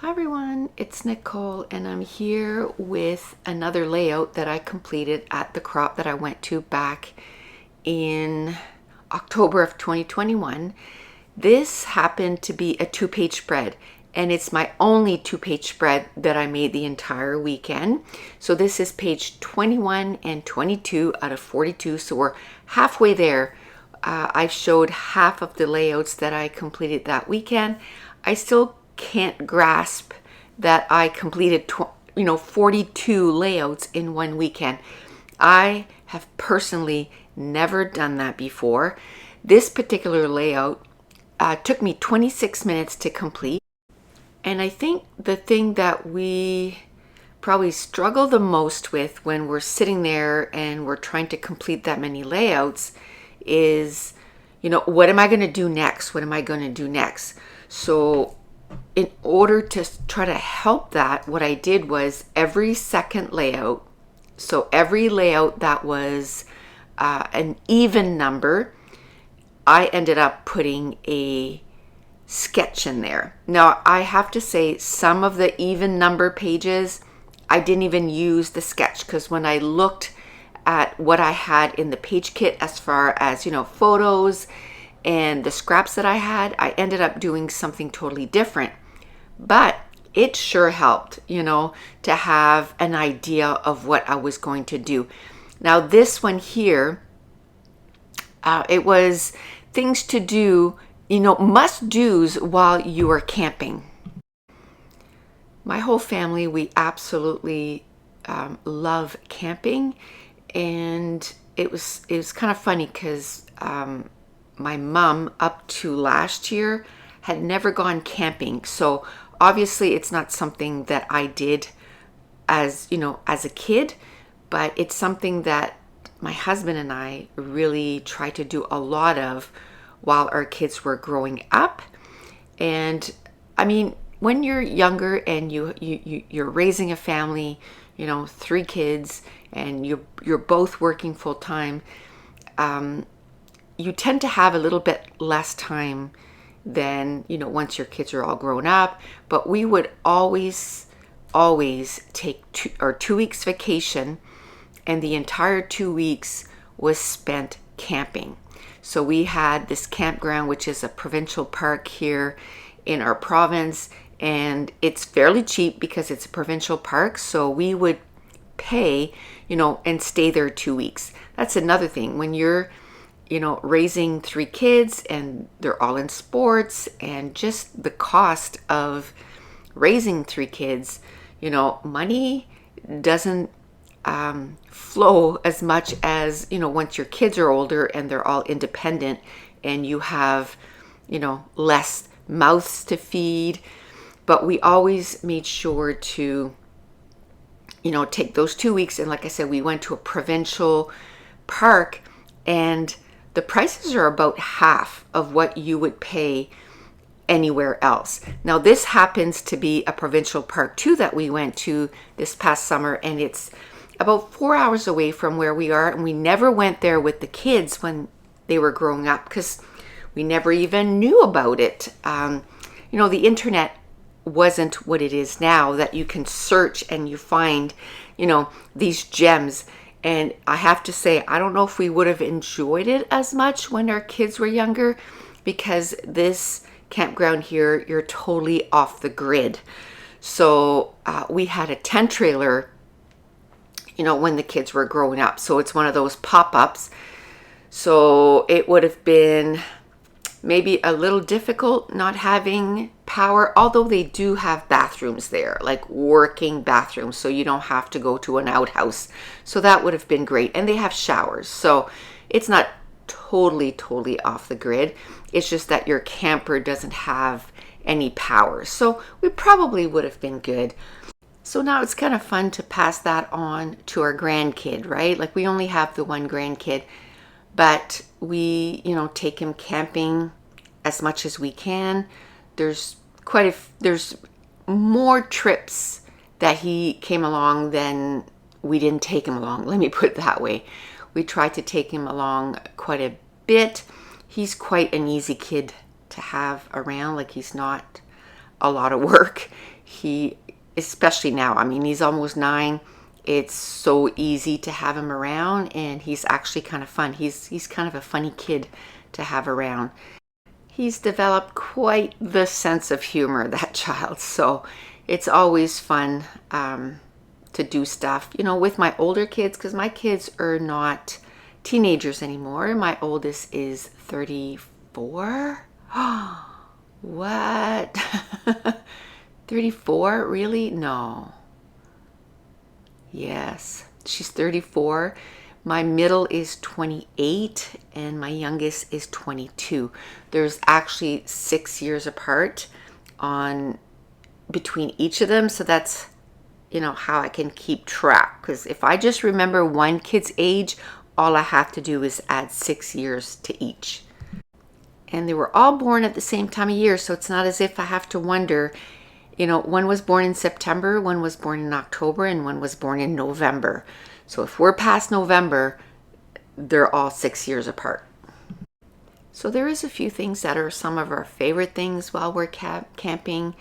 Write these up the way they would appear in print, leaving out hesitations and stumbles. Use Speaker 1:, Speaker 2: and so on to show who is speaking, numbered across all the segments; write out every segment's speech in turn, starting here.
Speaker 1: Hi everyone, it's Nicole and I'm here with another layout that I completed at the crop that I went to back in October of 2021. This happened to be a 2-page spread and it's my only 2-page spread that I made the entire weekend. So this is page 21 and 22 out of 42, so we're halfway there. I've showed half of the layouts that I completed that weekend. I still can't grasp that I completed 42 layouts in one weekend. I have personally never done that before. This particular layout took me 26 minutes to complete, and I think the thing that we probably struggle the most with when we're sitting there and we're trying to complete that many layouts is, what am I going to do next? What am I going to do next? So in order to try to help that, what I did was every second layout, so every layout that was an even number, I ended up putting a sketch in there. Now, I have to say some of the even number pages, I didn't even use the sketch because when I looked at what I had in the page kit as far as, photos and the scraps that I had, I ended up doing something totally different. But it sure helped, to have an idea of what I was going to do. Now, this one here, it was things to do, must-dos while you are camping. My whole family, we absolutely love camping, and it was kind of funny because my mom, up to last year, had never gone camping. So obviously it's not something that I did as a kid, but it's something that my husband and I really tried to do a lot of while our kids were growing up. And I mean, when you're younger and you're raising a family, 3 kids, and you're both working full time, you tend to have a little bit less time than, once your kids are all grown up. But we would always take 2 weeks vacation, and the entire 2 weeks was spent camping. So we had this campground, which is a provincial park here in our province, and it's fairly cheap because it's a provincial park. So we would pay, and stay there 2 weeks. That's another thing. When you're raising 3 kids and they're all in sports, and just the cost of raising 3 kids, money doesn't flow as much as, once your kids are older and they're all independent and you have, less mouths to feed. But we always made sure to, take those 2 weeks. And like I said, we went to a provincial park, and the prices are about half of what you would pay anywhere else. Now, this happens to be a provincial park too that we went to this past summer, and it's about 4 hours away from where we are. And we never went there with the kids when they were growing up because we never even knew about it. The internet wasn't what it is now, that you can search and you find, these gems. And I have to say, I don't know if we would have enjoyed it as much when our kids were younger, because this campground here, you're totally off the grid. So we had a tent trailer, when the kids were growing up. So it's one of those pop-ups. So it would have been maybe a little difficult not having power, although they do have bathrooms there, like working bathrooms, so you don't have to go to an outhouse. So that would have been great. And they have showers. So it's not totally off the grid. It's just that your camper doesn't have any power. So we probably would have been good. So now it's kind of fun to pass that on to our grandkid, right? Like, we only have the one grandkid, but we, take him camping as much as we can. There's more trips that he came along than we didn't take him along. Let me put it that way. We tried to take him along quite a bit. He's quite an easy kid to have around. Like, he's not a lot of work. He, especially now, I mean, he's almost 9. It's so easy to have him around, and he's actually kind of fun. He's kind of a funny kid to have around. He's developed quite the sense of humor, that child. So it's always fun to do stuff, you know, with my older kids, because my kids are not teenagers anymore. My oldest is 34. What? 34? Really? No. Yes, she's 34. My middle is 28 and my youngest is 22. There's actually 6 years apart on between each of them, so that's, you know, how I can keep track, because if I just remember one kid's age, all I have to do is add 6 years to each. And they were all born at the same time of year, so it's not as if I have to wonder, you know, one was born in September, one was born in October, and one was born in November. So if we're past November, they're all 6 years apart. So there is a few things that are some of our favorite things while we're camping.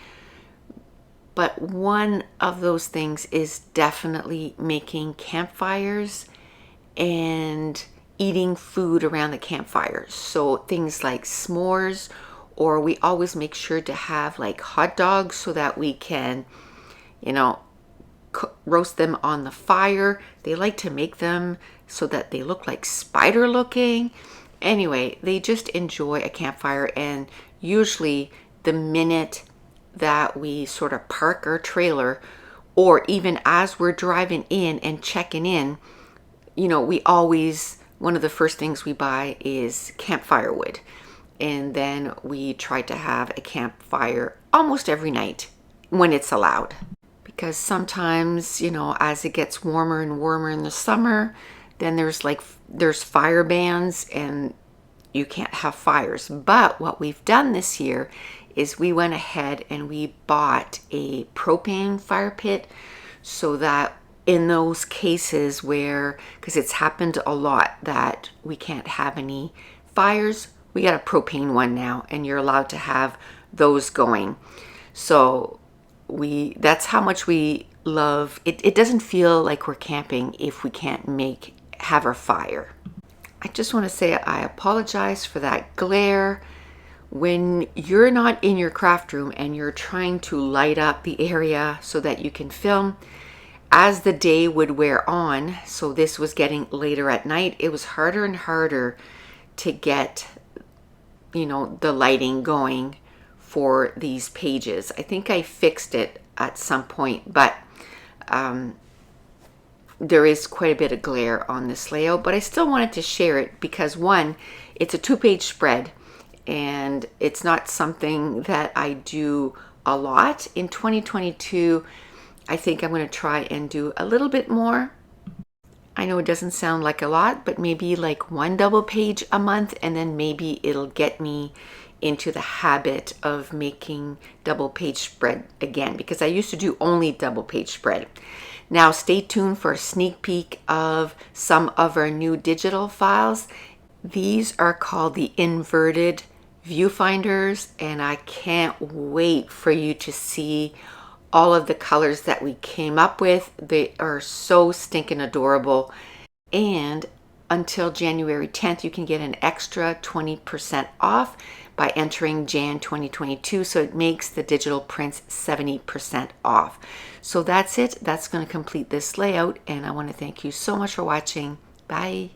Speaker 1: But one of those things is definitely making campfires and eating food around the campfires. So things like s'mores, or we always make sure to have like hot dogs so that we can, you know, roast them on the fire. They like to make them so that they look like spider looking. Anyway, they just enjoy a campfire, and usually the minute that we sort of park our trailer, or even as we're driving in and checking in, you know, we always, one of the first things we buy is campfire wood. And then we try to have a campfire almost every night when it's allowed. Because sometimes, you know, as it gets warmer and warmer in the summer, then there's fire bans and you can't have fires. But what we've done this year is we went ahead and we bought a propane fire pit, so that in those cases where, because it's happened a lot that we can't have any fires, we got a propane one now, and you're allowed to have those going. So that's how much we love it. It doesn't feel like we're camping if we can't have our fire. I just want to say I apologize for that glare. When you're not in your craft room and you're trying to light up the area so that you can film, as the day would wear on, so this was getting later at night, it was harder and harder to get, you know, the lighting going for these pages. I think I fixed it at some point, but there is quite a bit of glare on this layout, but I still wanted to share it because, one, it's a 2-page spread, and it's not something that I do a lot. In 2022, I think I'm going to try and do a little bit more. I know it doesn't sound like a lot, but maybe like 1 double page a month, and then maybe it'll get me into the habit of making double page spread again, because I used to do only double page spread. Now stay tuned for a sneak peek of some of our new digital files. These are called the inverted viewfinders, and I can't wait for you to see all of the colors that we came up with. They are so stinking adorable. And until January 10th, you can get an extra 20% off by entering Jan 2022. So it makes the digital prints 70% off. So that's it. That's going to complete this layout. And I want to thank you so much for watching. Bye.